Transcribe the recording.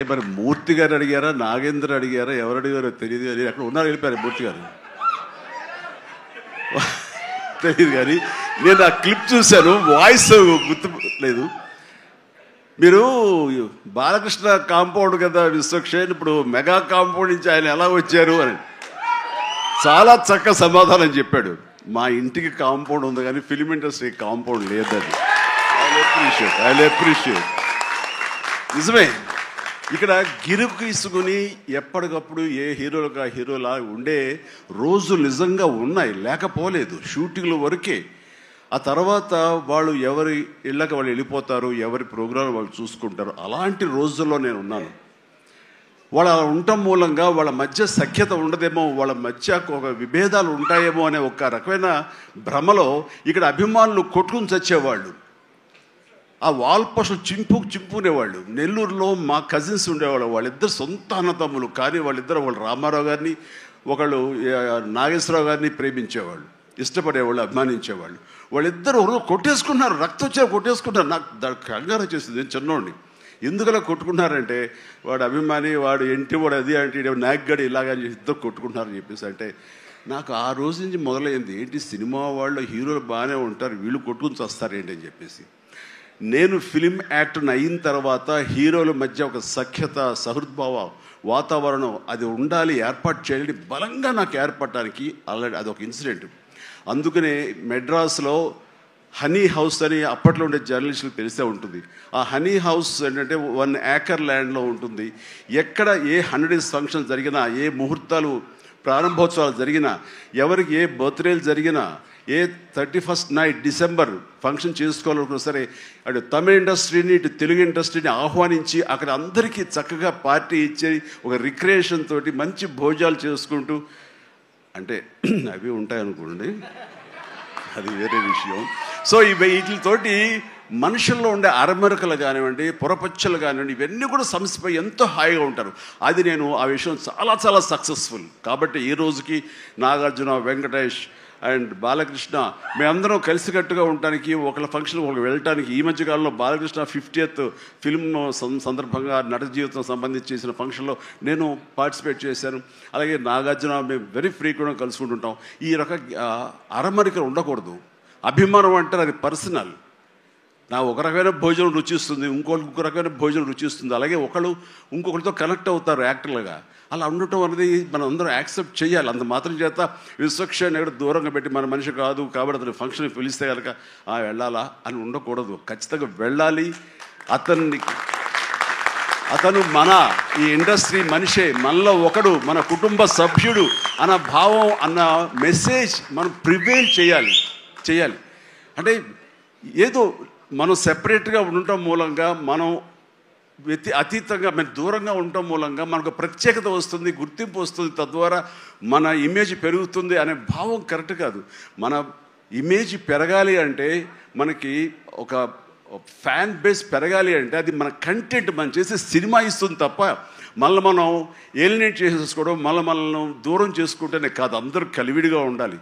మరి మూర్తి గారు అడిగారా, నాగేంద్ర అడిగారా, ఎవరు అడిగారో తెలియదు కానీ అక్కడ ఉన్నారు, వెళ్ళిపోయారు మూర్తి గారు తెలియదు కానీ నేను ఆ క్లిప్ చూశాను, వాయిస్ గుర్తు లేదు. మీరు బాలకృష్ణ కాంపౌండ్ కదా విశ్వక్షేణ్, ఇప్పుడు మెగా కాంపౌండ్ నుంచి ఆయన ఎలా వచ్చారు అని చాలా చక్కగా సమాధానం చెప్పాడు. మా ఇంటికి కాంపౌండ్ ఉంది కానీ ఫిలిం ఇండస్ట్రీ కాంపౌండ్ లేదని. I appreciate. నిజమే, ఇక్కడ గిరుకు ఇసుకుని ఎప్పటికప్పుడు ఏ హీరోలుగా హీరోలా ఉండే రోజులు నిజంగా ఉన్నాయి, లేకపోలేదు. షూటింగ్ల వరకే, ఆ తర్వాత వాళ్ళు ఎవరి ఇళ్ళకి వాళ్ళు వెళ్ళిపోతారు, ఎవరి ప్రోగ్రాం వాళ్ళు చూసుకుంటారు. అలాంటి రోజుల్లో నేను ఉన్నాను. వాళ్ళు అలా ఉండటం మూలంగా వాళ్ళ మధ్య సఖ్యత ఉండదేమో, వాళ్ళ మధ్య ఒక విభేదాలు ఉంటాయేమో అనే ఒక రకమైన భ్రమలో ఇక్కడ అభిమానులు కొట్టుకుని చచ్చేవాళ్ళు. ఆ వాల్ పోస్టులు చింపుకునేవాళ్ళు. నెల్లూరులో మా కజిన్స్ ఉండేవాళ్ళు, వాళ్ళిద్దరు సొంత అన్నతమ్ములు, కానీ వాళ్ళిద్దరు వాళ్ళు రామారావు గారిని, ఒకళ్ళు నాగేశ్వరరావు గారిని ప్రేమించేవాళ్ళు, ఇష్టపడేవాళ్ళు, అభిమానించేవాళ్ళు. వాళ్ళిద్దరు కొట్టేసుకున్నారు, రక్తొచ్చే కొట్టేసుకున్నారు. నాకు దానికి కంగారు వచ్చేసింది. నేను చిన్నోడిని. ఎందుకలా కొట్టుకున్నారంటే వాడు అభిమాని, వాడు ఎంటి, వాడు అది అంటే నాగ్గడి ఇలాగని ఇద్దరు కొట్టుకుంటున్నారని చెప్పేసి అంటే నాకు ఆ రోజు నుంచి మొదలైంది, ఏంటి సినిమా వాళ్ళు హీరోలు బాగానే ఉంటారు, వీళ్ళు కొట్టుకుని వస్తారేంటి అని చెప్పేసి. నేను ఫిలిం యాక్టర్ని అయిన తర్వాత హీరోల మధ్య ఒక సఖ్యత, సహృద్భావ వాతావరణం అది ఉండాలి, ఏర్పాటు చేయాలి బలంగా నాకు ఏర్పడటానికి ఆల్రెడీ అదొక ఇన్సిడెంట్. అందుకనే మెడ్రాస్లో హనీ హౌస్ అని అప్పట్లో ఉండే జర్నలిస్టులకు తెలిసే ఉంటుంది. ఆ హనీ హౌస్ ఏంటంటే 1 acre ల్యాండ్లో ఉంటుంది. ఎక్కడ ఏ 100 days ఫంక్షన్ జరిగినా, ఏ ముహూర్తాలు ప్రారంభోత్సవాలు జరిగినా, ఎవరికి ఏ బర్త్డేలు జరిగినా, ఏ 31st నైట్ డిసెంబర్ ఫంక్షన్ చేసుకోవాలనుకున్నా సరే అటు తమిళ ఇండస్ట్రీని ఇటు తెలుగు ఇండస్ట్రీని ఆహ్వానించి అక్కడ అందరికీ చక్కగా పార్టీ ఇచ్చి ఒక రిక్రియేషన్ తోటి మంచి భోజనాలు చేసుకుంటూ, అంటే అవి ఉంటాయనుకోండి, అది వేరే విషయం. సో వీటితోటి మనుషుల్లో ఉండే అరమరకలు కానివ్వండి, పొరపచ్చలు కానివ్వండి, ఇవన్నీ కూడా సమసిపోయి ఎంతో హాయిగా ఉంటారు. అది నేను ఆ విషయం చాలా చాలా సక్సెస్ఫుల్. కాబట్టి ఈ రోజుకి నాగార్జున, వెంకటేష్ అండ్ బాలకృష్ణ మేమందరం కలిసికట్టుగా ఉండటానికి, ఒకళ్ళ ఫంక్షన్ ఒకళ్ళు వెళ్ళటానికి, ఈ మధ్యకాలంలో బాలకృష్ణ 50th ఫిల్మ్ సందర్భంగా నట జీవితం సంబంధించి చేసిన ఫంక్షన్లో నేను పార్టిసిపేట్ చేశాను. అలాగే నాగార్జున మేము వెరీ ఫ్రీక్వెంట్గా కలుసుకుంటుంటాం. ఈ రక అరమరికలు ఉండకూడదు. అభిమానం అంటే అది పర్సనల్. నా ఒక రకమైన భోజనం రుచిస్తుంది, ఇంకొక రకమైన భోజనం రుచిస్తుంది. అలాగే ఒకళ్ళు ఇంకొకరితో కనెక్ట్ అవుతారు యాక్టర్లుగా. అలా ఉండటం అనేది మనం అందరం యాక్సెప్ట్ చేయాలి. అంత మాత్రం చేత విశ్వక్షేణ్ ఎక్కడ దూరంగా పెట్టి మన మనిషి కాదు కాబట్టి అతను ఫంక్షన్కి పిలిస్తే కనుక వెళ్ళాలా అని ఉండకూడదు. ఖచ్చితంగా వెళ్ళాలి. అతను మన ఈ ఇండస్ట్రీ మనిషే, మనలో ఒకడు, మన కుటుంబ సభ్యుడు అన్న భావం, అన్న మెసేజ్ మనం ప్రివేల్ చేయాలి. అంటే ఏదో మనం సెపరేట్గా ఉండటం మూలంగా, మనం అతీతంగా మనం దూరంగా ఉండటం మూలంగా మనకు ప్రత్యేకత వస్తుంది, గుర్తింపు వస్తుంది, తద్వారా మన ఇమేజ్ పెరుగుతుంది అనే భావం కరెక్ట్ కాదు. మన ఇమేజ్ పెరగాలి అంటే, మనకి ఒక ఫ్యాన్ బేస్ పెరగాలి అంటే అది మన కంటెంట్, మనం చేసే సినిమా ఇస్తుంది తప్ప మనం ఏలినేట్ చేసేసుకోవడం, మనల్ని దూరం చేసుకుంటేనే కాదు. అందరూ కలివిడిగా ఉండాలి.